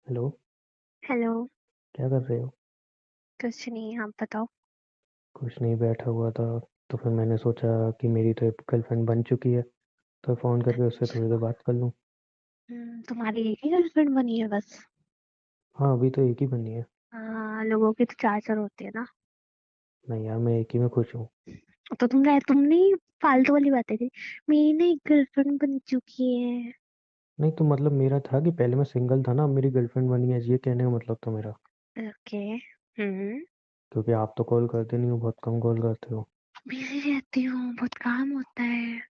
Hello. Hello. क्या कर रहे हो? कुछ नहीं, आप बताओ। कुछ नहीं, बैठा हुआ था। तो फिर मैंने सोचा कि मेरी तो एक गर्लफ्रेंड बन चुकी है, तो फ़ोन करके उससे थोड़ी देर बात कर लूँ। तुम्हारी एक ही गर्लफ्रेंड बनी है बस? हाँ, अभी तो एक ही बनी है। हाँ, लोगों की तो चार चार होती है ना। नहीं यार, मैं एक ही में खुश हूँ। तो तुमने ही फालतू वाली बातें की। मेरी ना एक गर्लफ्रेंड बन चुकी है। नहीं तो मतलब मेरा था कि पहले मैं सिंगल था ना, अब मेरी गर्लफ्रेंड बनी है, ये कहने का मतलब था मेरा। ओके। हम्म। क्योंकि आप तो कॉल करते नहीं हो, बहुत कम कॉल करते हो। बिजी रहती हूँ, बहुत काम होता है।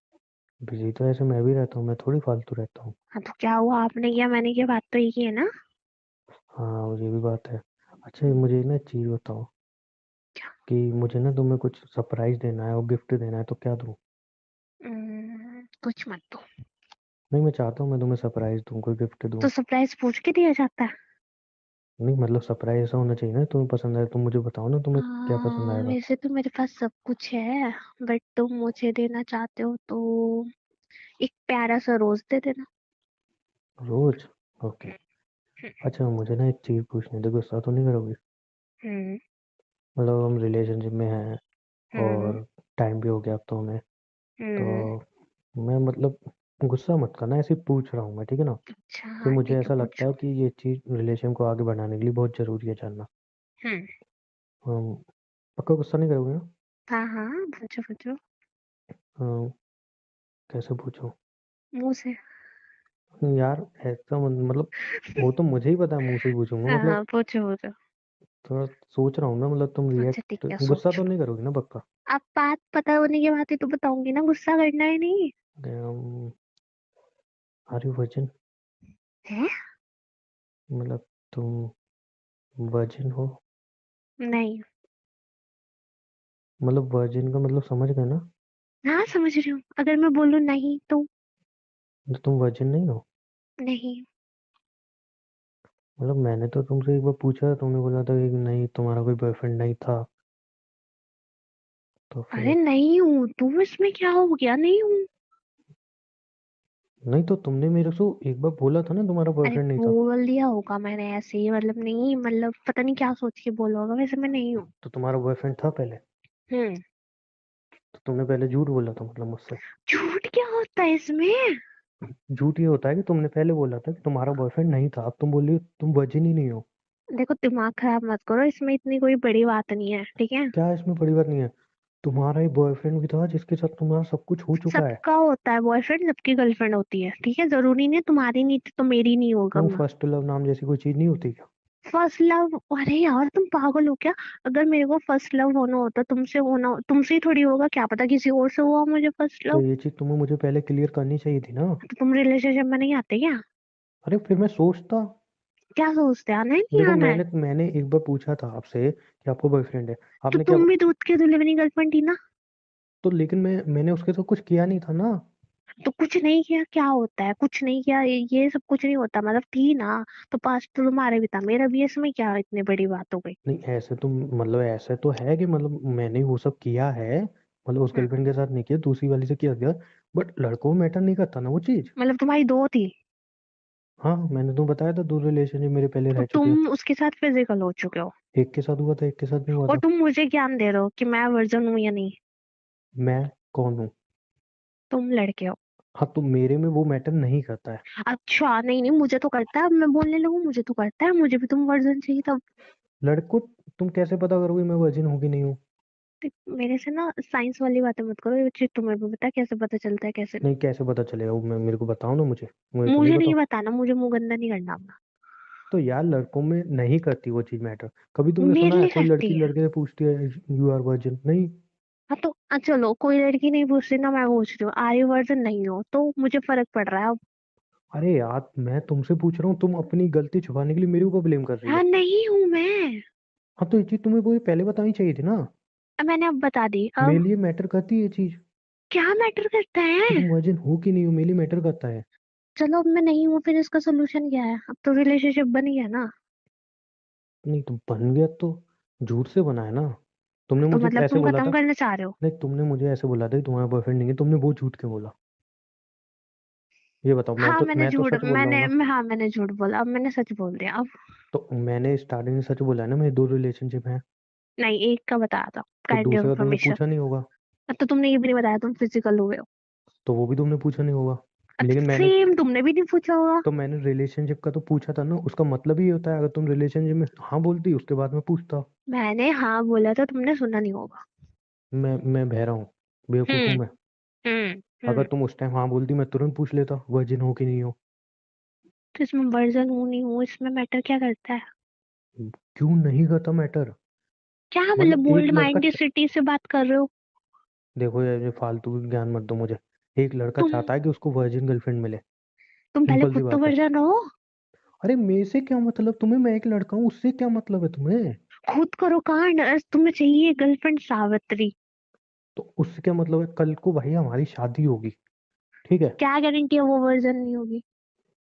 बिजी तो ऐसे मैं भी रहता हूँ, मैं थोड़ी फालतू रहता हूँ। हाँ, तो क्या हुआ? आपने किया मैंने किया, बात तो एक ही है ना। हाँ, ये भी बात है। अच्छा, ये हम्म, मुझे ना एक चीज़ बताओ क्या? कि मुझे ना तुम्हें कुछ सरप्राइज़ देना है और गिफ्ट देना है, तो क्या दूँ? कुछ मत दो। नहीं, मैं चाहता हूँ मैं तुम्हें सरप्राइज़ दूँ, कोई गिफ्ट दूँ। तो सरप्राइज पूछ के दिया जाता है। नहीं मतलब सरप्राइज ऐसा होना चाहिए ना, तुम्हें पसंद आए, तुम मुझे बताओ ना तुम्हें क्या पसंद आएगा। वैसे तो मेरे पास सब कुछ है, बट तुम मुझे देना चाहते हो तो एक प्यारा सा रोज दे देना। रोज? ओके। अच्छा, मुझे ना एक चीज़ पूछनी थी, गुस्सा तो नहीं करोगी? हम्म। मतलब हम रिलेशनशिप में हैं हम्म। और टाइम भी हो गया अब तो हमें। हम्म। तो मैं मतलब गुस्सा मत करना, ऐसे ही पूछ रहा हूँ मैं, ठीक है ना? अच्छा, कि हाँ मुझे ठीक है, ऐसा लगता पूछो। है कि ये चीज़ रिलेशन को आगे बढ़ाने के लिए बहुत ज़रूरी है जानना। हम्म। हम पक्का गुस्सा नहीं करोगे ना? हाँ हाँ, पूछो पूछो। हम, कैसे पूछूं? मुंह से। यार ऐसा मतलब वो तो मुझे ही पता है, मुंह से ही पूछूंगा हाँ मतलब। हाँ, पूछो पूछो। थोड़ा सोच रहा हूँ ना, मतलब तुम अच्छा रिएक्ट ठीक है, गुस्सा तो सोचो। नहीं करोगी ना पक्का? अब बात पता होने के बाद ही तो बताऊंगी ना, गुस्सा करना है नहीं। Are you virgin? है? मतलब तुम वर्जिन हो? नहीं। मतलब वर्जिन का मतलब समझ गए ना? हाँ, समझ रही हूँ, अगर मैं बोलूँ नहीं तो? तो तुम वर्जिन नहीं हो? नहीं। मतलब मैंने तो तुमसे एक बार पूछा, तुमने बोला था कि नहीं, तुम्हारा कोई बॉयफ्रेंड नहीं था। तो अरे फिर नहीं हूँ, तुम इसमें क्या हो गया, नहीं हूँ। नहीं, तो तुमने मेरे को एक बार बोला था ना तुम्हारा अरे बॉयफ्रेंड नहीं था। बोल दिया होगा मैंने ऐसे ही, मतलब नहीं, मतलब पता नहीं क्या सोच के बोला होगा, वैसे मैं नहीं हूँ। तो तुम्हारा बॉयफ्रेंड था पहले? हम्म। तो तुमने पहले झूठ बोला था मतलब मुझसे? झूठ क्या होता है इसमें? झूठ ये होता है कि तुमने पहले बोला था कि तुम्हारा बॉयफ्रेंड नहीं था, अब तुम बोल रही हो तुम वर्जिन ही नहीं हो। देखो, दिमाग खराब मत करो, इसमें इतनी कोई बड़ी बात नहीं है, ठीक है। क्या इसमें बड़ी बात नहीं है? तुम्हारा एक बॉयफ्रेंड भी था जिसके साथ तुम्हारा सब कुछ हो चुका है। सबका होता है बॉयफ्रेंड, सबकी गर्लफ्रेंड होती है, ठीक है, जरूरी नहीं है तुम्हारी नहीं थी तो मेरी नहीं होगा। क्यों, फर्स्ट लव नाम जैसी कोई चीज नहीं होती क्या? First love? अरे यार, तुम पागल हो क्या? अगर मेरे को फर्स्ट लव होना होता, तुमसे होना, तुमसे ही थोड़ी होगा, क्या पता किसी और से हुआ मुझे फर्स्ट तो लव। ये चीज तुम्हें मुझे पहले क्लियर करनी चाहिए थी ना। तो तुम रिलेशनशिप में नहीं आते क्या? अरे फिर मैं सोचता। क्या सोचते, आना है नहीं देखो, आना है? मैंने मैंने एक बार पूछा था आपसे कि आपको बॉयफ्रेंड है, तो आपने क्या? तुम भी दूध के धुले बनी गर्लफ्रेंड थी ना। तो लेकिन मैंने उसके साथ कुछ किया नहीं था ना। तो कुछ नहीं किया क्या होता है? कुछ नहीं किया, ये सब कुछ नहीं होता, मतलब थी ना। तो पास तो तुम्हारे भी था, मेरा भी, इसमें क्या इतनी बड़ी बात हो गई? नहीं ऐसे तो मतलब ऐसे तो है कि मतलब मैंने वो सब किया है, मतलब उस हम्म, गर्लफ्रेंड के साथ नहीं किया, दूसरी वाली से किया गया। बट लड़कों में मैटर नहीं करता ना वो चीज। मतलब तुम्हारी दो थी? हाँ, मैंने तो बताया था, दो रिलेशनशिप मेरे पहले तो रह चुके हैं। तुम उसके साथ फिजिकल हो चुके हो? एक के साथ हुआ था, एक के साथ नहीं हुआ और था। तुम मुझे ज्ञान दे रहे हो कि मैं वर्जन हूँ या नहीं? मैं कौन हूँ? तुम लड़के हो। हाँ, तो मेरे में वो मैटर नहीं करता है। अच्छा, नहीं नहीं, मुझे तो करता है, अब मैं बोलने लगूं मुझे तो करता है, मुझे भी तुम वर्जन चाहिए तब। लड़कों, तुम कैसे पता करोगे मैं वर्जिन हूँ कि नहीं हूँ? मेरे से ना साइंस वाली बातें मत करो, ये चीज तुम्हें भी पता है कैसे पता चलता है कैसे नहीं। नहीं, कैसे पता चलेगा वो, मेरे को बताओ ना, मुझे मुझे तो नहीं मुझे नहीं बताओ। बताना, मुझे मुंह गंदा नहीं करना अपना। तो यार लड़कों में नहीं करती वो चीज मैटर। कभी तुमने मेरे सुना है लिए कोई करती लड़की है। लड़के से पूछती है यू आर वर्जिन? नहीं। हाँ तो चलो, कोई लड़की नहीं पूछ रही ना, मैं पूछ रही हूँ, आर्य वर्जन नहीं हो तो मुझे फर्क पड़ रहा है अब। अरे यार, मैं तुमसे पूछ रहा हूँ, तुम अपनी गलती छुपाने के लिए मेरे ऊपर ब्लेम कर रही हाँ, हो। नहीं हूँ मैं। हाँ, तो ये चीज तुम्हें कोई पहले बतानी चाहिए थी ना। अब मैंने अब बता दी मेरे अब। लिए मैटर करती है ये चीज क्या मैटर करता है? कि तुम वर्जिन हो कि नहीं हो, मेरे लिए मैटर करता है। चलो, अब मैं नहीं हूँ, फिर इसका सोल्यूशन क्या है? अब तो रिलेशनशिप बन गया ना। नहीं तो बन गया तो झूठ से बना है ना। तुमने तो मुझे मतलब ऐसे तुम बोला खत्म था। करना चाह रहे हो? नहीं, तुमने मुझे ऐसे बोला था कि तुम्हारा बॉयफ्रेंड नहीं है, तुमने वो झूठ क्यों बोला? ये बताओ, हाँ मैंने मैं तो झूठ सच बोल रहा हूँ ना। हाँ मैंने झूठ बोला, अब मैंने सच बोल दिया अब। तो मैंने स्टार्टिंग में सच बोला है ना, मेरे 2 रिलेशनशिप हैं। नहीं, एक का बताया था, तो काइंड दूसरे का तुमने इन्फॉर्मेशन। पूछा नहीं होगा। तो तुमने ये भी नहीं बताया तुम फिजिकल हुए हो। तो वो भी तुमने पूछा नहीं होगा। लेकिन मैंने सेम तुमने भी नहीं पूछा होगा। तो मैंने रिलेशनशिप का तो पूछा था ना, उसका मतलब ही होता है, अगर तुम रिलेशनशिप में हाँ बोलती उसके बाद मैं पूछता। मैंने हाँ बोला था, तुमने सुना नहीं होगा। मैं बहरा हूँ, बेवकूफ हूँ हम्म। मैं। हम्म। अगर हम्म। तुम उस टाइम हाँ बोलती मैं तुरंत पूछ लेता वर्जिन हो कि नहीं हो। तो इसमें वर्जन हूँ नहीं हूँ इसमें मैटर क्या करता है? क्यों नहीं करता मैटर। क्या मतलब मतलब बोल्ड एक लड़का माइंडेसिटी से बात कर रहे हो? देखो यार, ये फालतू की ज्ञान मत दो मुझे। एक लड़का तुम चाहता है कि उसको वर्जिन गर्लफ्रेंड मिले। तुम पहले सिंपल सी खुद तो बात है। वर्जन हो। अरे मेरे से क्या मतलब तुम्हें, मैं एक लड़का हूँ, उससे क्या मतलब है तुम्हें। खुद करो कांड, तुम्हें चाहिए गर्लफ्रेंड सावित्री। तो उससे क्या मतलब है, कल को भाई हमारी शादी होगी, ठीक है। क्या गारंटी है वो वर्जन नहीं होगी?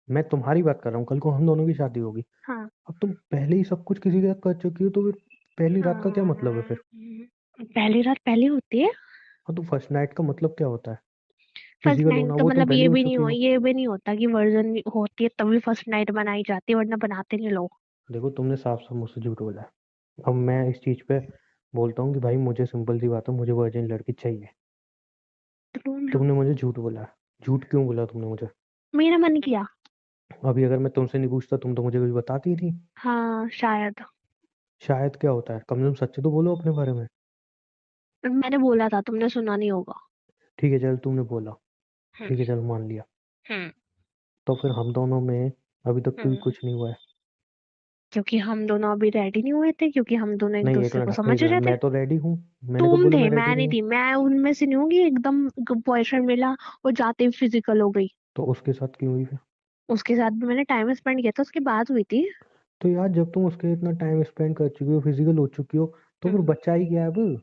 मैं तुम्हारी बात कर रहा हूँ, कल को हम दोनों की शादी होगी। हाँ। अब तुम पहले ही सब कुछ किसी के साथ कर चुकी हो, तो फिर पहली रात का क्या मतलब है फिर। पहली रात पहली होती है। हाँ, तो फर्स्ट नाइट का मतलब क्या होता है। फर्स्ट फिजिकल नाइट होना का वो तुम मतलब पहले हो चुकी हो। ये भी नहीं होता कि वर्जन होती है तभी फर्स्ट नाइट बनाई जाती है, वरना बनाते नहीं लोग। देखो तुमने साफ साफ मुझसे झूठ बोला है। अब मैं इस चीज पे बोलता हूँ कि भाई मुझे सिंपल सी बात है, मुझे वर्जिन लड़की चाहिए। तो ढूंढ लो। तुमने मुझे झूठ बोला है। झूठ क्यों बोला तुमने मुझे। मेरा मन किया। अभी अगर मैं तुमसे नहीं पूछता, तुम तो मुझे कभी बताती ही नहीं। हाँ शायद। शायद क्या होता है, कम से कम सच्चे तो बोलो अपने बारे में। मैंने बोला था, तुमने सुना नहीं होगा। ठीक है चल, तुमने बोला। हम्म। ठीक है चल, मान लिया। हम्म। तो फिर हम दोनों में अभी तक क्यों हम्म। कुछ नहीं हुआ है। क्योंकि हम दोनों अभी रेडी नहीं हुए थे, क्योंकि हम दोनों एक नहीं, दूसरे को समझ एक मिनट, रहे थे। मैं तो रेडी हूँ। मैंने कब तुम बोला थे, मैं रेडी मैं नहीं नहीं हूँ। थी, मैं उनमें से नहीं हूँ कि एकदम बॉयफ्रेंड मिला और जाते ही फिजिकल हो गई। तो उसके साथ क्यों हुई फिर। उसके साथ भी मैंने टाइम स्पेंड किया था, उसके बाद हुई थी। तो यार जब तुम उसके इतना टाइम स्पेंड कर चुकी हो, फिजिकल हो चुकी हो, तो फिर हम्म। बच्चा ही क्या है अब।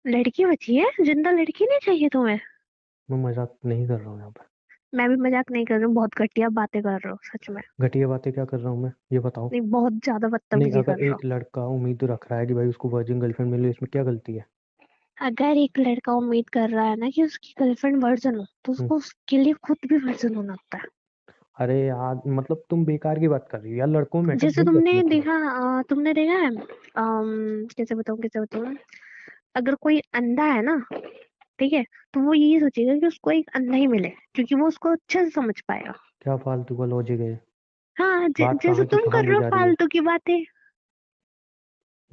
लड़की बची है, जिंदा लड़की नहीं चाहिए तुम्हें? मैं मजाक नहीं कर रहा हूँ यहाँ पे। मैं भी मजाक नहीं कर रही हूँ, बहुत घटिया बातें कर रहे हो सच में। घटिया बातें क्या कर रहा हूँ मैं, ये बताओ। नहीं, बहुत ज्यादा नहीं, बदतमीजी कर अगर रहे हो। एक लड़का उम्मीद रख रहा है कि भाई उसको वर्जिन गर्लफ्रेंड मिले, इसमें क्या गलती है। अगर एक लड़का उम्मीद कर रहा है ना कि उसकी गर्लफ्रेंड वर्जन हो, तो हम्म, उसको उसके लिए खुद भी वर्जन होना होता है। अरे यार मतलब तुम बेकार की बात कर रही हो यार, लड़कों में मैटर जैसे थोड़ी करती है तुम्हें। तुमने देखा है, कैसे बताऊं, अगर कोई अंधा है ना, ठीक है, तो वो यही सोचेगा कि उसको एक अंधा ही मिले, क्योंकि वो उसको अच्छे से समझ पाएगा। क्या फालतू का लॉजिक है। हाँ, बात जैसे कहाँ की तुम कहाँ कर ले रहे हो जा रही हो। फालतू की बातें।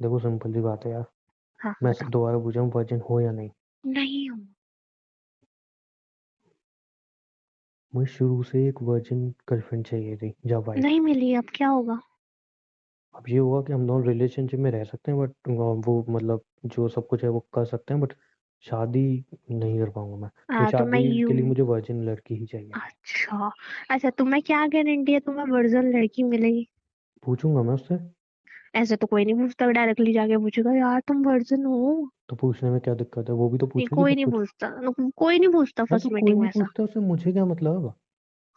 देखो सिंपल सी बात है यार। हाँ मैं बताओ। दोबारा पूछा हूँ, वर्जिन हो या नहीं। नहीं हूँ। मुझे शुरू से एक वर्जिन गर्लफ्रेंड चाहिए थी, जब आई। नहीं मिली, अब क्या होगा? अब ये हुआ कि हम दोनों रिलेशनशिप में रह सकते हैं, बट वो मतलब जो सब कुछ है वो कर सकते हैं, बट शादी नहीं कर पाऊंगा मैं, तो हाँ तो मैं शादी के लिए यूं। मुझे वर्जिन लड़की ही चाहिए। अच्छा। अच्छा, तुम्हें क्या गारंटी है तुम्हें वर्जन लड़की मिलेगी? पूछूंगा मैं उससे। ऐसे तो कोई नहीं पूछता, डायरेक्टली जाके पूछेगा यार तुम वर्जन हो। तो पूछने में क्या दिक्कत है, वो भी तो नहीं, पूछेगी कोई सब नहीं कुछ। पूछता। कोई नहीं पूछता हाँ, तो फर्स्ट कोई मीटिंग नहीं में ऐसा। पूछता उससे मुझे क्या मतलब।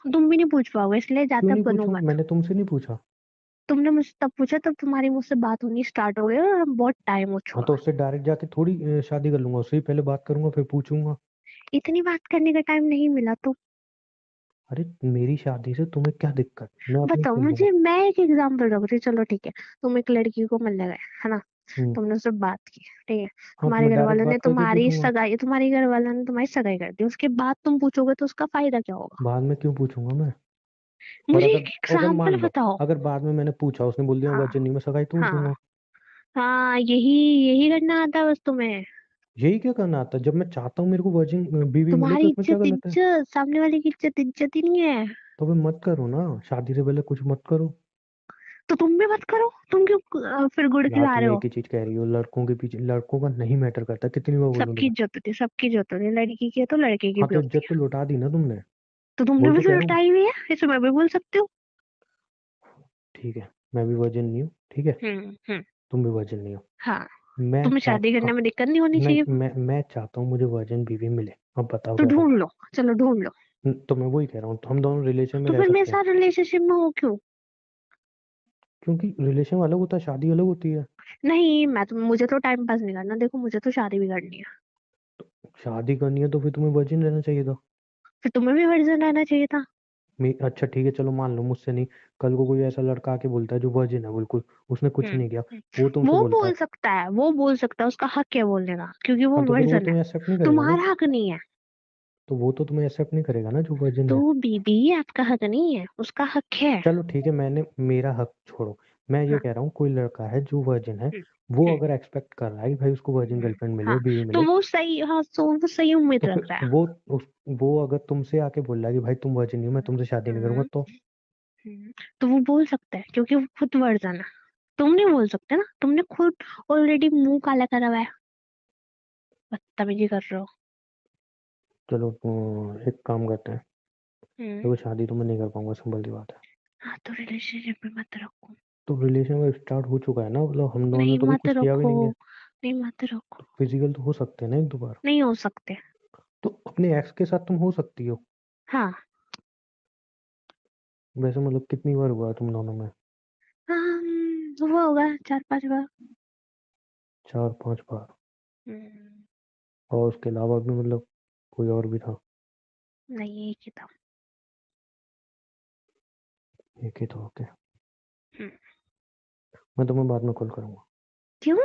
तुम भी नहीं पूछ पाओगे, इसलिए क्यों ज्यादा नहीं बनो पूछूंगा, मत। मैंने तुमसे नहीं पूछा। तुमने मुझसे तब पूछा, तब तुम्हारी मुझसे बात होनी स्टार्ट हो गई और बहुत टाइम हो हाँ, चुका तो है। उससे डायरेक्ट जाके थोड़ी शादी कर लूंगा, उससे ही पहले बात करूंगा फिर पूछूंगा। इतनी बात करने का टाइम नहीं मिला तो? अरे मेरी शादी से तुम्हें क्या दिक्कत, मैं अपनी बताओ कर लूंगा। मुझे, मैं एक एग्जाम्पल रख रही हूँ, चलो ठीक है। तुम एक लड़की को मिलने गए, है ना? हम्म। तुमने उससे बात की, ठीक है। हाँ, तो मैं डायरेक्ट बात करके पूछूंगा। तुम्हारे घर वालों ने तुम्हारी सगाई कर दी, उसके बाद तुम पूछोगे तो उसका फायदा क्या होगा? बाद में क्यों पूछूंगा मैं। और मुझे अगर एक अगर एग्जाम्पल मान लो, बताओ। अगर बाद में मैंने पूछा, उसने बोल दिया हाँ। वर्जिन नहीं, मैं सगाई तोड़ हाँ। दूंगा। हाँ, यही यही करना आता है बस तुम्हें। यही क्या करना आता है, जब मैं चाहता हूँ मेरे को वर्जिन बीवी मिले, तो तुम्हारी इसमें क्या इज्जत गलत है। इज्जत, सामने वाले की इज्जत इज्जत ही नहीं है। तो फिर मत करो ना, शादी से पहले कुछ मत करो। तो तुम भी मत करो, तुम क्यों फिर गुड़ यार खिला तुम रहे एक हो? ही चीज कह रही हो, लड़कों के पीछे, लड़कों का नहीं मैटर करता, कितनी बार बोलूं सबकी तुम्हें। इज्जत होती है, सबकी इज्जत होती है, लड़की की है तो लड़के की हाँ, भी तो होती इज्जत तो है। लुटा दी ना तुमने। तो तुमने वही भी तो तो कह रहा हूँ। लुटाई हुई है, इसमें मैं भी बोल सकती हूँ। ठीक है, मैं भी वर्जिन नहीं हूँ, ठीक है। हम्म। तुम भी वर्जिन नहीं हो। हाँ। मैं तुम्हें शादी चाहता करने में दिक्कत नहीं होनी चाहिए। मैं चाहता हूँ मुझे वर्जिन बीवी मिले। अब बताओ तो क्या करूँ। ढूंढ लो। चलो ढूंढ लो। तो मैं वही कह रहा हूँ, तो हम दोनों रिलेशन में तो रह फिर मेरे सकते हैं। साथ रिलेशनशिप में हो क्यों? क्योंकि रिलेशन अलग होता है, शादी अलग होती है। नहीं, मुझे तो टाइम पास नहीं करना, देखो मुझे तो शादी भी करनी है। शादी करनी है तो फिर तुम्हें वर्जिन रहना चाहिए था। फिर तुम्हें भी वर्जन रहना चाहिए था। अच्छा ठीक है, चलो मान लो मुझसे नहीं, कल को कोई ऐसा लड़का आके बोलता है जो वर्जिन है बिल्कुल, उसने कुछ नहीं किया, वो तुमसे वो बोलता है, बोल सकता है, वो बोल सकता है, उसका हक है बोलने का, क्योंकि वो हाँ तो फिर वो वर्जन है। तुम्हें एक्सेप्ट नहीं करेगा ना। तुम्हारा हक नहीं है। तो वो तो तुम्हें एक्सेप्ट नहीं करेगा ना जो वर्जिन तो है। बीबी, आपका हक नहीं है, उसका हक है। चलो ठीक है, मैंने मेरा हक छोड़ो, मैं ये हाँ। कह रहा हूँ कोई लड़का है जो वर्जिन है, वो हम्म, अगर एक्सपेक्ट कर रहा है कि भाई उसको वर्जिन गर्लफ्रेंड मिले, हाँ, बीवी तो मिले, वो सही, हाँ, तो वो सही उम्मीद तो रख फिर रहा है। उस वो अगर तुमसे आके बोल रहा है कि भाई तुम वर्जिन नहीं हो, मैं तुमसे शादी नहीं करूंगा, हम्म, तो तो वो बोल सकता है, क्योंकि वो खुद वर्जन है। तुम नहीं बोल सकते ना, तुमने खुद ऑलरेडी मुंह काला करा हुआ है, बदतमीजी कर रहे हो। चलो एक काम करते हैं, हम्म। देखो शादी तो मैं नहीं कर पाऊंगा, सिंपल सी बात है। हाँ, तो रिलेशनशिप में मत रखो। तो रिलेशन में स्टार्ट हो चुका है ना, मतलब हम दोनों ने नहीं, तो अभी मत कुछ किया भी रखो। नहीं है। नहीं, मत रखो। तो फिजिकल तो हो सकते हैं ना एक दो बार। नहीं हो सकते। तो अपने एक्स के साथ तुम हो सकती हो। हाँ। वैसे मतलब कितनी बार हुआ है तुम दोनों में। हुआ होगा 4-5 बार। 4-5 बार। हम्म, और उसके अलावा भी मतलब कोई और भी था। नहीं, एक ही था। एक ही था, ओके। हम्म, मैं तुम्हें बाद में कॉल करूंगा। क्यों?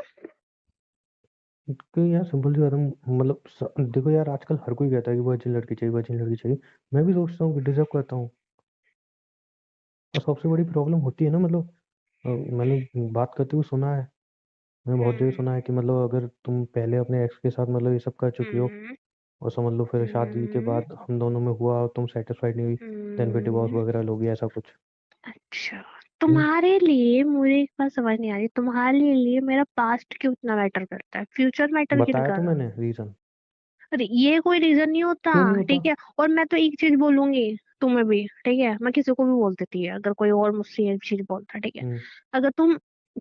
क्योंकि यार सिंपल सी बात है, मतलब देखो यार, आजकल हर कोई कहता है कि वर्जिन लड़की चाहिए, वर्जिन लड़की चाहिए। मैं भी सोचता हूँ कि डिजर्व करता हूँ। और सबसे बड़ी प्रॉब्लम होती है ना, मतलब मैंने बात करते हुए सुना है, मैंने बहुत जगह हम्म, सुना है कि मतलब अगर तुम पहले अपने एक्स के साथ मतलब ये सब कर चुकी हो, हम्म, और समझ लो फिर शादी के हम्म, बाद हम दोनों में हुआ और तुम सेटिस्फाइड नहीं हुई, देन फिर डिवोर्स हम्म। वगैरह लोगी, ऐसा कुछ। अच्छा, हम्म। तुम्हारे लिए मुझे एक बात समझ नहीं आ रही, तुम्हारे लिए मेरा पास्ट क्यों इतना मैटर करता है, फ्यूचर मैटर क्यों नहीं बताया कर तो रहा? मैंने रीजन। अरे, ये कोई रीजन नहीं होता। क्यों नहीं होता। ठीक है। और मैं तो एक चीज बोलूंगी, तुम्हें भी, ठीक है, मैं किसी को भी बोल देती है अगर कोई और मुझसे ये चीज बोलता है, ठीक है। हम्म। अगर तुम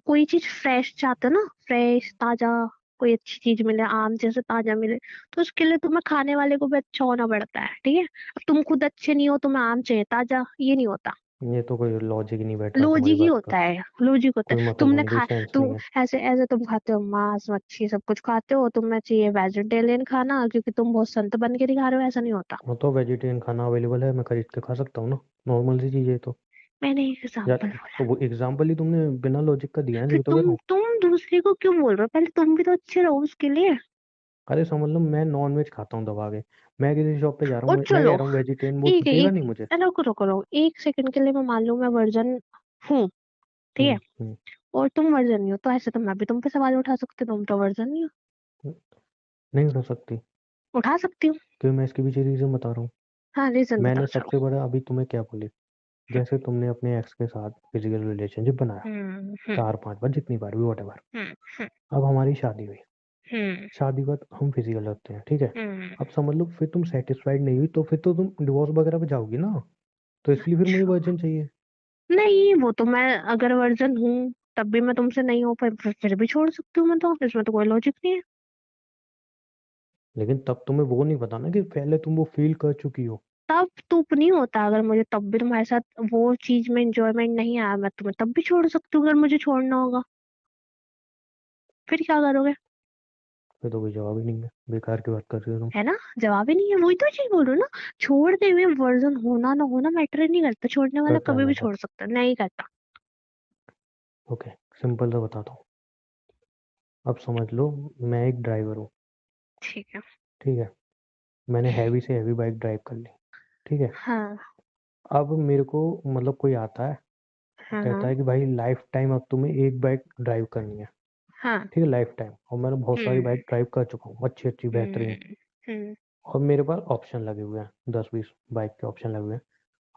कोई चीज फ्रेश चाहते हो ना, फ्रेश ताजा, कोई अच्छी चीज मिले, आम जैसे ताजा मिले, तो उसके लिए तुम्हें खाने वाले को भी अच्छा होना पड़ता है, ठीक है। अब तुम खुद अच्छे नहीं हो, तुम्हें आम चाहिए ताजा, ये नहीं होता। ये तो कोई लॉजिक ही नहीं बैठ रहा तुम्हारी लॉजिक ही बात होता का। है, लॉजिक होता कोई है। मतलब तुमने नहीं, कोई खा सेंस नहीं तुम है। ऐसे ऐसे तुम खाते हो मांस मच्छी सब कुछ खाते हो, तुम्हें चाहिए वेजिटेरियन खाना क्योंकि तुम बहुत संत बन के दिखा रहे हो, ऐसा नहीं होता। वो तो वेजिटेरियन खाना अवेलेबल है, मैं खरीद के खा सकता हूँ ना, नॉर्मल सी चीज़ है तो। मैंने एक यार एग्जाम्पल तो बोला। वो एग्जाम्पल ही तुमने बिना लॉजिक का दिया है, फिर जब तो कह रहा तुम हूँ। तुम दूसरे को क्यों बोल रहे हो, पहले तुम भी तो अच्छे रहो उसके लिए। अरे समझ लो मैं नॉन वेज खाता हूँ दबा के, मैं किसी शॉप पे जा रहा और हूँ, मैं कह चलो, रहा हूँ वेजिटेरियन, वो ठीक है, देगा एक, नहीं मुझे। रुको रुको रुको, एक सेकंड के लिए मैं मान लूं मैं वर्जन हूँ, ठीक है, हम्म। और तुम वर्जन नहीं हो, तो ऐसे तो मैं भी तुम पे सवाल उठा सकती हूँ, तुम तो वर्जन नहीं हो। नहीं उठा सकती, उठा सकती हूँ। क्योंकि मैं इसके पीछे रीजन बता रहा हूँ। हाँ, रीजन मैंने बताओ चलो। सबसे बड़ा अभी तुम्हें क्या बोली, जैसे तुमने अपने एक्स के साथ फिजिकल रिलेशनशिप बनाया, हम्म, हम्म, 4-5 बार, जितनी बार भी, वट एवर। हम्म, हम्म, अब हमारी शादी हुई, हम्म, शादी के बाद हम फिजिकल होते हैं, ठीक है। हम्म। अब समझ लो फिर तुम सेटिस्फाइड नहीं हुई, तो फिर तो तुम डिवोर्स वगैरह पे जाओगी ना, तो इसलिए फिर मुझे अच्छा, वर्जिन चाहिए। नहीं, वो तो मैं अगर वर्जन हूँ तब भी मैं तुमसे नहीं हो, फिर भी छोड़ सकती हूँ मैं, तो इसमें तो कोई लॉजिक नहीं है। लेकिन तब तुम्हें वो नहीं पता ना कि पहले तुम वो फील कर चुकी हो। तब तुप नहीं होता, अगर मुझे तब भी तुम्हारे साथ वो चीज में इंजॉयमेंट नहीं आया, मैं तुम्हें तब भी छोड़ सकती हूँ अगर मुझे छोड़ना होगा। फिर क्या करोगे? फिर तो कोई जवाब ही नहीं है, बेकार की बात कर रही हो तुम। है ना? जवाब ही नहीं है, वही तो चीज बोल रही हूँ ना। छोड़ने में वर्जन होना ना होना मैटर ही नहीं करता, छोड़ने वाला करता है कभी भी मैटर। छोड़ सकता है, नहीं करता। ओके, सिंपल सा बताता हूँ। अब समझ लो मैं एक ड्राइवर हूँ, ठीक है। ठीक है। मैंने हैवी से हैवी बाइक ड्राइव कर ली, ठीक है। हाँ, अब मेरे को मतलब कोई आता है, हाँ, कहता हाँ, है कि भाई लाइफ टाइम अब तुम्हें एक बाइक ड्राइव करनी है, हाँ। ठीक है, लाइफ टाइम। और मैंने बहुत सारी हम्म, बाइक ड्राइव कर चुका हूँ, अच्छी अच्छी बेहतरीन। हम्म, हम्म। और मेरे पास ऑप्शन लगे हुए हैं, 10-20 बाइक के ऑप्शन लगे हुए हैं।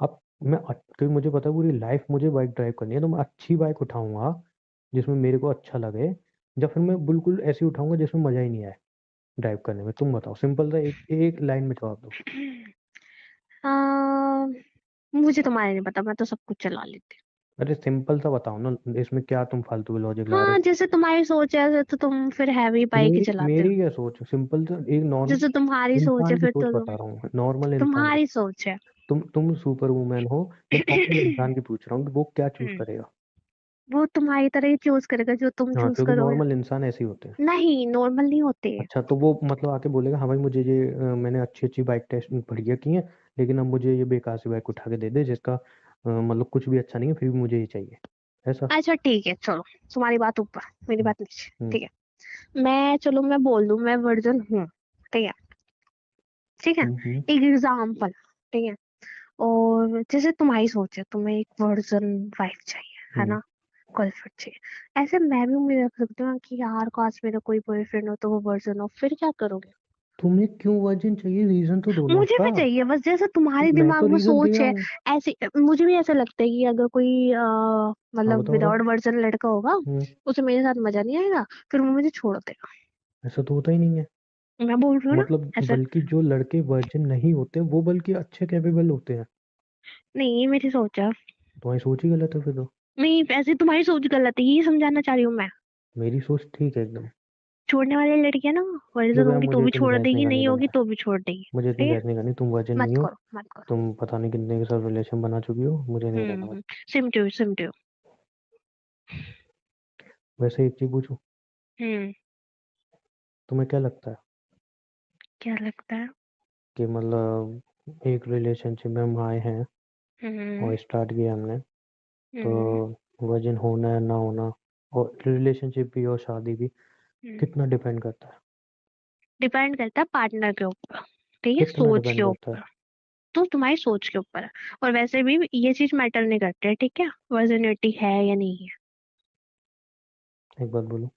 अब क्योंकि मुझे पता है पूरी लाइफ मुझे बाइक ड्राइव करनी है, तो मैं अच्छी बाइक उठाऊंगा जिसमें मेरे को अच्छा लगे, या फिर मैं बिल्कुल ऐसी उठाऊंगा जिसमें मजा ही नहीं आए ड्राइव करने में। तुम बताओ, सिंपल सा एक एक लाइन में जवाब दो। आ, मुझे तुम्हारे नहीं पता, मैं तो सब कुछ चला लेती अरे सिंपल सा बताओ ना, इसमें क्या तुम फालतू की लॉजिक हूँ। ला रहे हाँ, हो। जैसे तुम्हारी सोच है, ऐसे तो तुम फिर हैवी तो बाइक ही मेरी चलाते हो। मेरी क्या सोच है, सिंपल सा एक नॉर्मल जैसे तुम्हारी सोच है, इंसान की फिर सोच तो बता रहा हूँ, नॉर्मल इंसान की। तुम्हारी सोच है। तुम सुपर वुमेन हो, मैं नॉर्मल इंसान की पूछ रहा हूँ कि वो क्या चूज हम्म, करेगा। वो तुम्हारी तरह ही चूज करेगा जो तुम हाँ, चूज क्योंकि करोगे। नॉर्मल इंसान ऐसे ही होते हैं। नहीं, नॉर्मल नहीं होते। अच्छा, तो वो मतलब आके बोलेगा हाँ भाई मुझे ये मैंने अच्छी अच्छी बाइक टेस्ट बढ़िया की है, लेकिन अब मुझे ये बेकार सी बाइक उठा के दे दे जिसका मतलब कुछ भी अच्छा नहीं है, फिर भी मुझे ये चाहिए ऐसा। अच्छा ठीक है, चलो तुम्हारी बात ऊपर, मेरी हम्म, बात नीचे, हम्म, ठीक है। चलो मैं बोल दूं मैं वर्जन हूँ, ठीक है, ठीक है, हम्म, एक एग्जाम्पल, ठीक है। और जैसे तुम्हारी सोच है, तुम्हें एक वर्जन वाइफ चाहिए, है हम्म। ना, गर्लफ्रेंड चाहिए, ऐसे मैं भी उम्मीद रख सकती हूँ कि यार काश मेरा कोई बॉयफ्रेंड हो तो वो वर्जन हो, फिर क्या करोगे? तुम्हें क्यों वर्जिन चाहिए, रीजन तो दो ना मुझे उसका। भी चाहिए, बस जैसे तुम्हारे मैं दिमाग तो में रीजन दे सोच रहा है, हूँ। ऐसे मुझे भी ऐसा लगता है कि अगर कोई हाँ मतलब बताओ बताओ। विदाउट वर्जन लड़का होगा, हम्म। उसे मेरे साथ मजा नहीं आएगा, फिर वो मुझे छोड़ देगा। ऐसा तो होता ही नहीं है। मैं बोल रही हूँ ना, मतलब ऐसा। बल्कि जो लड़के वर्जिन नहीं होते वो बल्कि अच्छे कैपेबल होते हैं। नहीं, ये मेरी सोच है। तुम्हारी सोच ही गलत है फिर तो। नहीं, ऐसे तुम्हारी सोच गलत है, ये समझाना चाह रही हूँ मैं। मेरी सोच ठीक है एकदम। छोड़ने वाली लड़की है ना, वर्जन देखो यार, होगी तो मुझे भी इतनी छोड़ बहस नहीं देगी, करनी नहीं होगी तुमसे। तो भी छोड़ देगी। मुझे इतनी ठीक है, बहस नहीं करनी, तुम वर्जिन मत नहीं हो। करो मत करो। तुम पता नहीं कितने के साथ रिलेशन बना चुकी हो, मुझे नहीं लेना भाई। Same to you, same to you. वैसे एक चीज पूछूं, हम्म। तुम्हें क्या लगता है क्या लगता है? कि मतलब एक रिलेशनशिप में हम आए हैं हम्म। और स्टार्ट किया हमने, तो हम्म। वर्जिन होना है ना होना, और रिलेशनशिप भी और शादी भी, कितना डिपेंड करता है? डिपेंड करता है पार्टनर के ऊपर, ठीक है, कितना सोच के डिपेंड करता है? ऊपर। तो तुम्हारी सोच के ऊपर है। और वैसे भी ये चीज मैटर नहीं करती है, ठीक है, वर्जिनिटी है या नहीं है। एक बात बोलूं,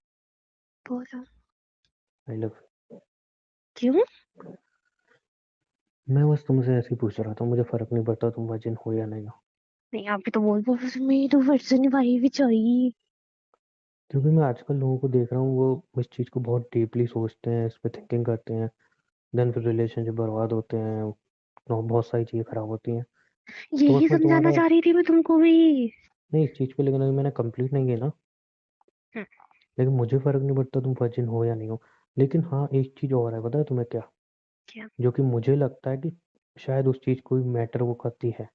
बोलो। I love. क्यों? मैं बस तुमसे ऐसे ही पूछ रहा था, मुझे फर्क नहीं पड़ता तुम वर्जिन हो या नहीं हो। नहीं, अभी तो बोल बोल मेरी तो वर्जन भाई भी चाहिए। क्योंकि मैं आजकल लोगों को देख रहा हूँ, वो इस चीज़ को बहुत डीपली सोचते हैं, इस पे थिंकिंग करते हैं, देन फिर रिलेशनशिप बर्बाद होते हैं और बहुत सारी चीज़ें खराब होती हैं। तो यही बस मैं समझाना तुम्हारा, चाह रही थी मैं तुमको भी। नहीं इस चीज़ पे, लेकिन अभी मैंने कंप्लीट नहीं किया ना। हम्म, लेकिन मुझे फर्क नहीं पड़ता तुम वर्जिन हो या नहीं हो। लेकिन हाँ, एक चीज़ और है, पता है तुम्हें क्या? क्या? जो कि मुझे लगता है कि शायद उस चीज़ को मैटर वो करती है।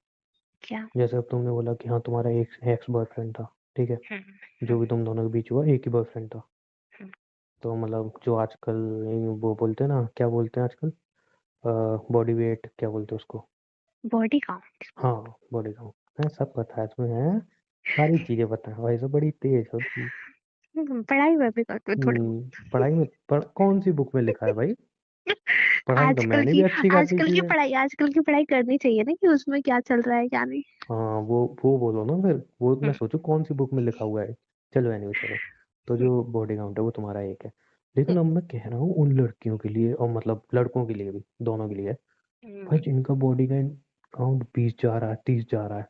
क्या? जैसे अब तुमने बोला कि हाँ तुम्हारा एक एक्स बॉयफ्रेंड था, ठीक है, हम्म। जो हम्म। भी तुम दोनों के बीच हुआ एक ही बॉयफ्रेंड था। हम्म। तो मतलब जो आजकल वो बोलते हैं ना, क्या बोलते हैं आजकल, बॉडी वेट क्या बोलते हैं उसको? Body count. हाँ, बॉडी काउंट है, सब पता है तुम्हें है, सारी चीजें पता है भाई, सब बड़ी तेज हो तुम। पढ़ाई में भी करते हो थोड़ी बहुत। पढ़ाई में कौन सी बुक में लिखा है भाई? पढ़ाई तो आजकल मैंने भी की अच्छी खासी आजकल की की है। पढ़ाई आजकल की पढ़ाई करनी चाहिए ना, कि उसमें क्या चल रहा है क्या नहीं। हाँ, वो बोलो ना फिर, वो मैं हम्म। सोचू कौन सी बुक में लिखा हुआ है। चलो एनीवे छोड़ो। तो जो बॉडी काउंट है वो तुम्हारा एक है, लेकिन अब मैं कह रहा हूँ उन लड़कियों के लिए, और मतलब लड़कों के लिए भी, दोनों के लिए। भाई हम्म। जिनका बॉडी काउंट 20 जा रहा है, 30 जा रहा है,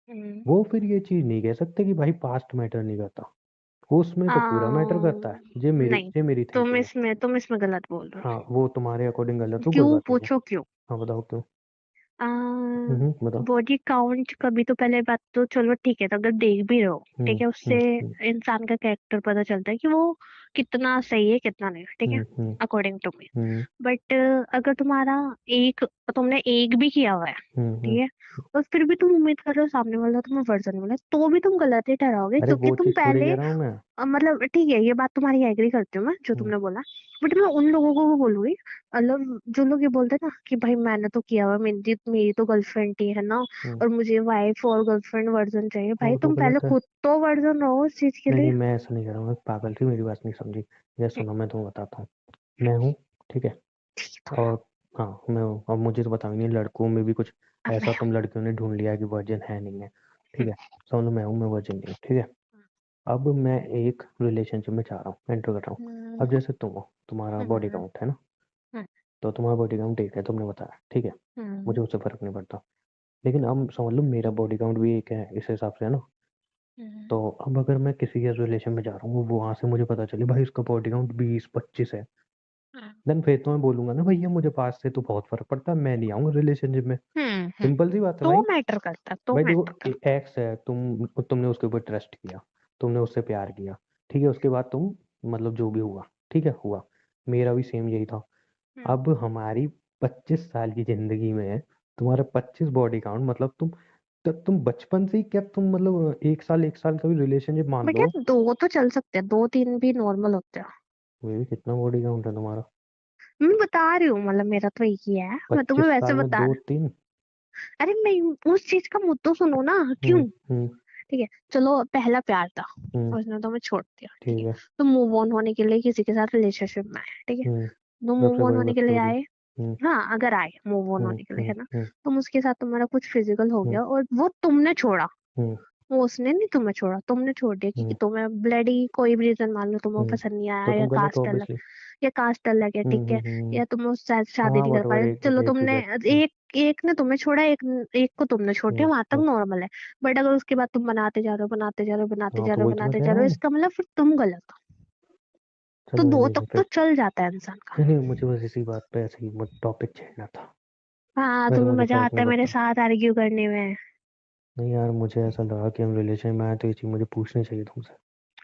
हम्म। वो फिर ये चीज नहीं कह सकते कि भाई पास्ट मैटर नहीं करता। उसमें तो पूरा मैटर करता है। नहीं, ये मेरी थिंकिंग है। तुम इसमें गलत बोल रहे हाँ, वो तुम्हारे अकॉर्डिंग गलत हो। हो, कोई क्यों? बात नहीं है। पूछो क्यों। हाँ बताओ क्यों। बताओ। बॉडी काउंट कभी तो, पहले बात तो चलो ठीक है, तो अगर देख भी रहो, हम्म, ठीक है, उससे हम्म, हम्म, इंसान का कैरेक्टर पता चलता है कि वो कितना सही है कितना नहीं, ठीक है, hmm, hmm, according to me. Hmm, but अगर तुम्हारा एक, तुमने एक भी किया हुआ है, हम्म। ठीक है, और फिर भी तुम उम्मीद कर रहे हो सामने वाला तुम्हें वर्जन मिले, तो भी तुम गलत ही ठहराओगे, अरे क्योंकि वो तुम चीज थोड़ी पहले कह रहा हूँ मैं। मतलब ठीक है, ये बात तुम्हारी एग्री करती हूँ मैं जो हम्म, तुमने बोला। बट मैं उन लोगों को भी बोलूंगी, मतलब जो लोग ये बोलते हैं ना कि भाई मैंने तो किया हुआ, मेरी तो गर्लफ्रेंड ही है ना, हम्म। और मुझे वाइफ और गर्लफ्रेंड वर्जन चाहिए, भाई वो तो तुम पहले गलत है। खुद तो वर्जन रहो उस चीज के नहीं लिए। नहीं, मैं ऐसा नहीं कर रहा हूँ, पागल थी, मेरी बात नहीं समझी। ये हम्म, सुनो, मैं तुम्हें बताता हूँ। मैं हूँ, ठीक है, ठीक है। और हाँ मैं हूँ, और मुझे तो बताओ, नहीं लड़कों में भी कुछ अब मैं ऐसा तुम लड़कियों ने ढूंढ लिया है कि वर्जिन है नहीं है, ठीक हूँ। है। समझ लो मैं हूँ, मैं वर्जिन नहीं हूँ, ठीक है। अब मैं एक रिलेशनशिप में चाह रहा हूँ, एंटर कर रहा हूँ। हम्म। अब जैसे तुम हो, तुम्हारा बॉडी हम्म। काउंट है ना, हम्म। तो तुम्हारा बॉडी काउंट एक है, तुमने बताया, ठीक है, हम्म। मुझे उससे फर्क नहीं पड़ता। लेकिन अब समझ लो मेरा बॉडी काउंट भी एक है, इस हिसाब से है ना। हम्म। तो अब अगर मैं किसी के रिलेशन में जा रहा हूँ, वहां से मुझे पता चले भाई उसका बॉडी काउंट 20-25 है, देन फिर तो मैं बोलूंगा ना भैया मुझे पास से तो बहुत फर्क पड़ता है, मैं नहीं आऊंगा रिलेशनशिप में। हम्म। सिंपल सी बात है तो भाई। मैटर करता, तो भाई देखो, मैटर करता। एक्स है, तुमने उसके ऊपर ट्रस्ट किया, तुमने उससे प्यार किया, ठीक है, उसके बाद तुम मतलब जो भी हुआ, ठीक है, हुआ, मेरा भी सेम यही था। हम्म। अब हमारी 25 साल की जिंदगी में तुम्हारा 25 बॉडी काउंट, मतलब तुम बचपन से ही क्या, तुम मतलब एक साल का भी रिलेशनशिप मान बट लो। यार, दो तो चल सकते हैं, दो तीन भी नॉर्मल होते हैं। वे भी कितना बॉडी काउंट है तुम्हारा? मैं बता रही हूँ, मतलब मेरा तो एक ही है, मैं तुम्हें 25 वैसे साल में बता। 2-3? अरे मैं उस चीज का मुद्दा सुनो ना, क्यों? ठीक है, चलो पहला प्यार था, उसने तुम्हें छोड़ दिया, ठीक ठीक है, है। तो मूव ऑन होने के लिए किसी के साथ रिलेशनशिप में आए, ठीक है, तो मूव सबसे ऑन बड़ी होने के लिए बकचोदी। आए, हाँ अगर आए मूव ऑन होने के लिए, है ना, हम्म तुम उसके साथ, तुम्हारा कुछ फिजिकल हो हम्म गया और वो तुमने छोड़ा, हम्म वो उसने नहीं तुम्हें छोड़ा, तुमने छोड़ दिया कि तुम्हें ब्लडी कोई भी रीजन मान लो, तुम्हें हम्म पसंद नहीं आया, तो या तुम गलत हो कास्ट अलग, ऑब्वियसली। या कास्ट अलग है, ठीक है, या तुम उससे शादी हाँ नहीं कर वट पा एवर, रहे, चलो एक तुमने गेट। एक एक ने तुम्हें छोड़ा, एक एक को तुमने छोड़ दिया, वहां तक हम्म, नॉर्मल है। बट अगर उसके बाद तुम बनाते जा रहे हो, बनाते जा रहे हो, बनाते हाँ जा तो रहे हो, वही तो मैं बनाते कह जा रहा रहे हो, हूँ। इसका मतलब फिर तुम गलत हो। तो चलो दो एनीवे तक तो फिर। चल जाता है इंसान का। नहीं नहीं, मुझे बस इसी बात पे ऐसे ही टॉपिक छेड़ना था। हाँ, वैसे तुम्हें मुझे मजा फर्क आता नहीं है मेरे पड़ता। साथ आर्ग्यू करने में। नहीं यार, मुझे ऐसा लगा कि हम रिलेशन में आए तो ये चीज मुझे पूछनी चाहिए तुमसे।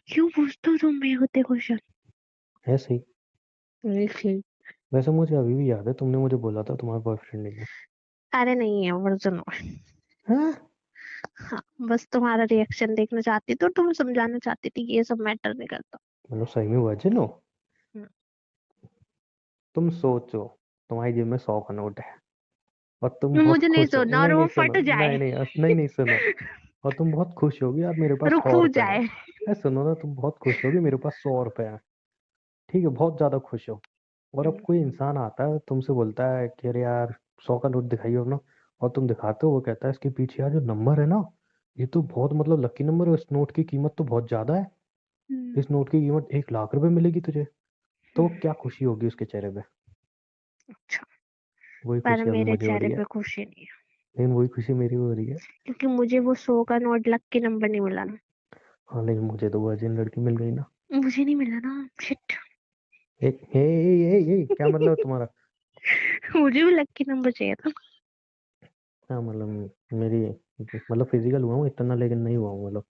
क्यों पूछते हो तुम मेरे होते क्वेश्चन? ऐसे ही। वैसे मुझे अभी भी याद है, तुमने मुझे बोला था तुम्हारा बॉयफ्रेंड नहीं है। अरे नहीं है वर्जन। हाँ। हाँ, बस तुम्हारा रिएक्शन देखना चाहती थी और तुम्हें समझाना चाहती थी कि ये सब मैटर नहीं करता। मतलब सही में वर्जिन हो? हम्म। तुम सोचो, तुम्हारी जेब में 100 का नोट है और तुम बहुत मुझे नहीं खुश हो। सुनना, और नहीं वो नहीं सुनो, फट जाए। नहीं नहीं नहीं नहीं सुनो। और तुम बहुत खुश होगी यार, मेरे पास सौ रुक रुपए है। जाए। सुनो ना, तुम बहुत खुश होगी मेरे पास 100 रुपए है। ठीक है, बहुत ज्यादा खुश हो। और अब कोई इंसान आता है तुमसे बोलता है कि अरे यार 100 का नोट दिखाइए अपना। और तुम दिखाते हो, वो कहता है इसके पीछे यार जो नंबर है ना, ये तो बहुत मतलब लकी नंबर है, इस नोट की कीमत तो बहुत ज्यादा है। हम्म, इस नोट की कीमत 1 लाख रुपए मिलेगी तुझे। तो क्या खुशी होगी उसके चेहरे पे। अच्छा, वही पर खुशी अभी मेरे मुझे हो चेहरे रही है। पे खुशी नहीं है, लेकिन वही खुशी मेरी भी हो रही है। क्योंकि मुझे वो 100 का नोट लक के नंबर नहीं मिला ना। हाँ लेकिन मुझे तो वर्जिन लड़की मिल गई ना। मुझे नहीं मिला ना, शिट। एक क्या मतलब तुम्हारा? मुझे भी लक के नंबर चाहिए था। हाँ मतलब मेरी मतलब फिजिकल हुआ हूँ इतना, लेकिन नहीं हुआ हूँ मतलब।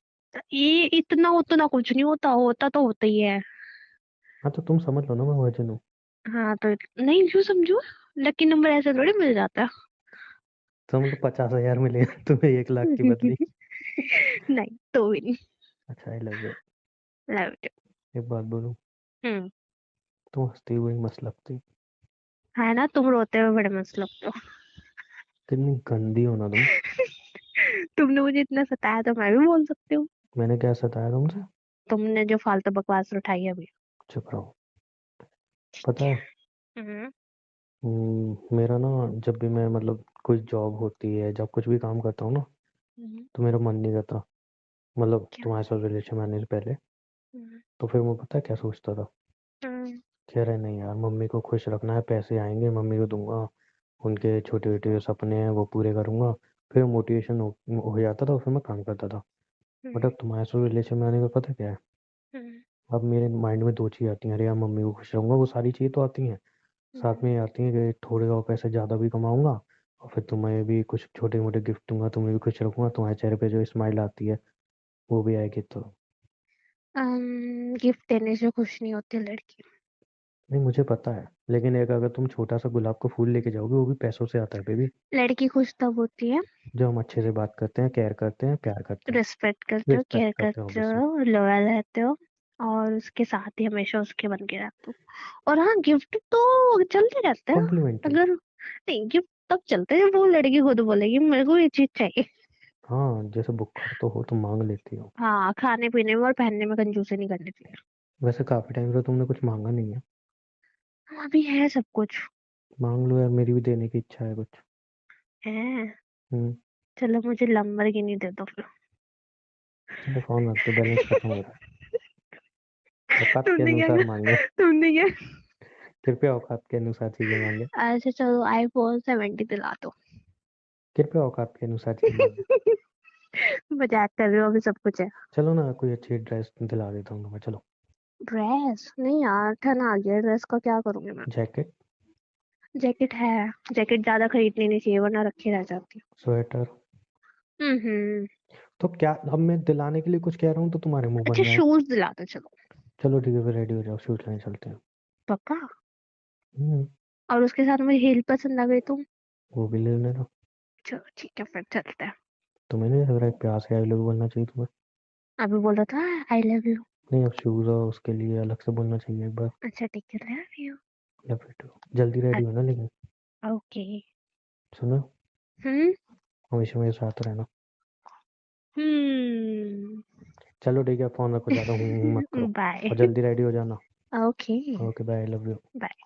ये इतना उतना कुछ नहीं होता, होता तो होता ही है। हाँ तो तुम समझ लो ना, मैं वर्जिन हूँ। हाँ तो नहीं, क्यों समझू? लकी नंबर ऐसे थोड़ी मिल जाता तो मतलब 50,000 मिले तुम्हें 1 लाख की है। बदली। नहीं तो भी नहीं। अच्छा, आई लव यू। Love you. एक बात बोलूं? हम्म। तुम हंसती हुई मस्त लगती। है ना, तुम रोते हुए बड़े मस्त लगते हो। कितनी गंदी हो ना तुम। तुमने मुझे इतना सताया तो मैं भी बोल सकती हूँ। मैंने क्या सताया तुमसे? तुमने जो फालतू बकवास उठाई है अभी। चुप रहो। पता है, हम्म। मेरा ना, जब भी मैं मतलब कोई जॉब होती है, जब कुछ भी काम करता हूँ ना, हम्म, तो मेरा मन नहीं करता। मतलब क्या? तुम्हारे साथ रिलेशन में आने से पहले। हम्म, तो फिर मैं पता है क्या सोचता था? हम्म, कह रहे नहीं यार, मम्मी को खुश रखना है, पैसे आएंगे मम्मी को दूंगा, उनके छोटे छोटे जो सपने हैं वो पूरे करूंगा। फिर मोटिवेशन हो जाता था और फिर मैं काम करता था। बट हम्म, अब तुम्हारे साथ रिलेशन में आने का पता क्या है? हम्म, अब मेरे माइंड में दो चीज़ आती हैं, अरे यार मम्मी को खुश रहूंगा, वो सारी चीज़ें तो आती हैं। साथ हम्म। में ये आती हैं कि थोड़े और पैसे ज़्यादा भी कमाऊंगा और फिर तुम्हें भी कुछ छोटे मोटे गिफ्ट दूंगा, तुम्हें भी खुश रखूंगा, तुम्हारे चेहरे पे जो स्माइल आती है वो भी आएगी तो। गिफ्ट देने से खुश नहीं होती लड़की। नहीं मुझे पता है, लेकिन एक अगर तुम छोटा सा गुलाब का फूल लेके जाओगे, वो भी पैसों से आता है बेबी। लड़की खुश तब होती है, जो हम अच्छे से बात करते हैं, केयर करते हैं, प्यार करते हैं। रिस्पेक्ट करते हो, रिस्पेक्ट केयर करते हैं करते ऑब्वियसली। हो, लॉयल रहते हो, और उसके साथ ही हमेशा उसके बन के रहते हो। और हाँ, गिफ्ट तो चलते रहते हैं। कॉम्प्लीमेंट्री। अगर नहीं, गिफ्ट तब चलते हैं जब वो लड़की खुद बोलेगी मेरे को ये चीज चाहिए। हाँ जैसे बुक्खड़ तो हो तुम मांग लेती हो। हाँ, खाने पीने में और पहनने में कंजूसी नहीं करनी चाहिए। वैसे काफी टाइम से तुमने कुछ मांगा नहीं है। हाँ, अभी है सब कुछ। मांग लो यार, मेरी भी देने की इच्छा है कुछ। है। हम्म। चलो मुझे लंबरगिनी दे दो फिर। चलो फोन रख दो, बैलेंस खत्म हो रहा है। औकात के तुमने क्या अनुसार किया? मांगे। तुमने क्या? कृपया औकात के अनुसार चीजें मांगे। अच्छा चलो, iPhone 17 दिला दो। कृपया औकात के अनुसार चीजें मांगे। मजाक कर रहे हो, अभी सब कुछ है। चलो ना, कोई अच्छी ड्रेस दिला देता हूँ तुम्हें, चलो। ड्रेस नहीं यार, ठंड आ गया, ड्रेस का क्या करूंगी मैं? जैकेट। जैकेट है। जैकेट ज्यादा खरीदनी नहीं चाहिए वरना रखी रह जाती स्वेटर। है। तो क्या, अब मैं दिलाने के लिए कुछ कह रहा हूँ तो तुम्हारे मुंह बन अच्छा, जाए। शूज दिला दो चलो। चलो ठीक है, फिर रेडी हो जाओ, शूट लेने चलते हैं। पक्का? हम्म। और उसके साथ मुझे हील पसंद आ गई तो? वो भी ले लेना। चलो ठीक है, फिर चलते हैं। तुम्हें नहीं लग रहा है प्यार से आई लव यू बोलना चाहिए तुम्हें? अभी बोला था आई लव यू। नहीं, अब शूज और उसके लिए अलग से बोलना चाहिए एक बार। अच्छा ठीक है, love you. Love you too. जल्दी रेडी हो ना लेकिन। ओके। सुनो। हम्म। हमेशा मेरे साथ रहना। हम्म। चलो ठीक है, फ़ोन रखो, ज़्यादा हूँ मत करो बाय। और जल्दी रेडी हो जाना। Okay. Okay bye, I love you. Bye.